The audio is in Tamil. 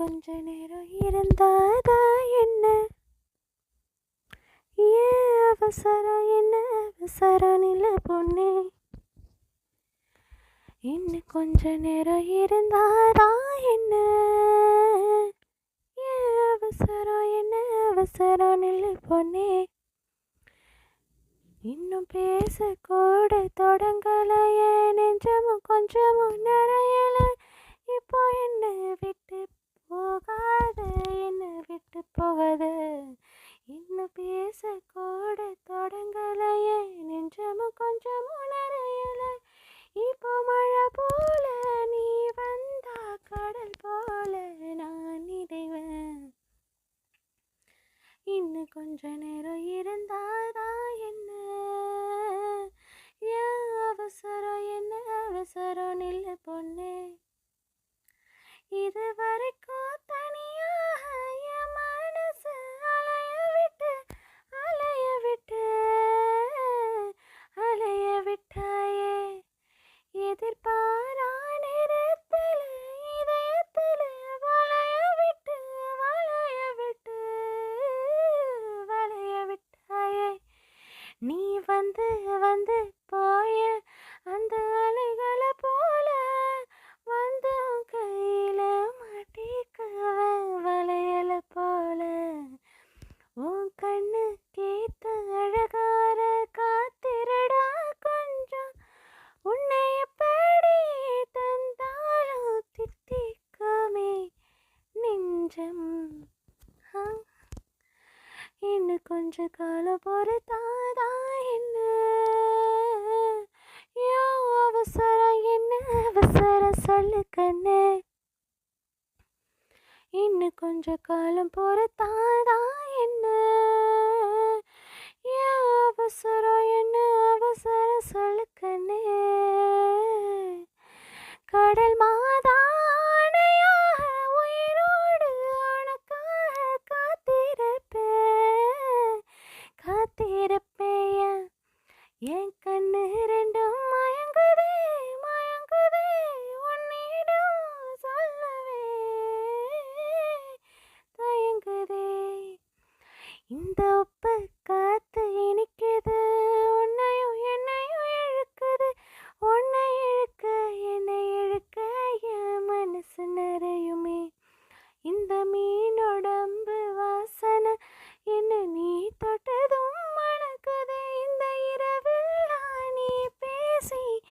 கொஞ்ச நேரம் இருந்தாதா என்ன? ஏன் அவசரம், என்ன அவசரம் இல்ல பொண்ணே. இன்னும் கொஞ்ச நேரம் இருந்தாதா என்ன? ஏன் அவசரம், என்ன அவசரம் இல்ல பொண்ணே. இன்னும் பேசக்கூட தொடங்கலைய, நெஞ்சமும் கொஞ்சமும் நிறையல. இப்போ என்ன விட்டு போகாத, என்ன விட்டு போகாத. இன்னும் பேசக்கூட தொடங்கலைய, நெஞ்சமும் கொஞ்சமும் நிறையல. இப்போ மழை போல நீ வந்தா, கடல் போல நான் நிறைவேன். இன்னும் கொஞ்ச நேரம் இருந்தாதா என்ன? ஏன் அவசரம், என்ன அவசரம் இல்ல பொண்ணே. இது வரைக்கும் தனியாக என் மனசு அலைய விட்டு அலைய விட்டு அலைய விட்டாயே. எதிர்பாரா நேரத்தில் இதயத்தில் வளைய விட்டு வளைய விட்டு வளைய விட்டாயே. நீ வந்து வந்து போய அந்த அலைகளை போல வந்து உன் கையில மாட்டிக்குவேன் வளையல போல. உன் கண்ணு கேத்த அழகார காத்திரடா கொஞ்சம். உன்னை எப்படி தந்தாலும் தித்திக்குமே நெஞ்சம். இன்னும் கொஞ்ச காலம் பொறுத்தாதா என்ன? யோ அவசரம், என்ன அவசரம் சொல்லு கண்ணே. இன்னும் கொஞ்ச காலம் பொறுத்தாதா என்ன? யோ அவசரம், என்ன அவசரம் சொல்லு கண்ணே.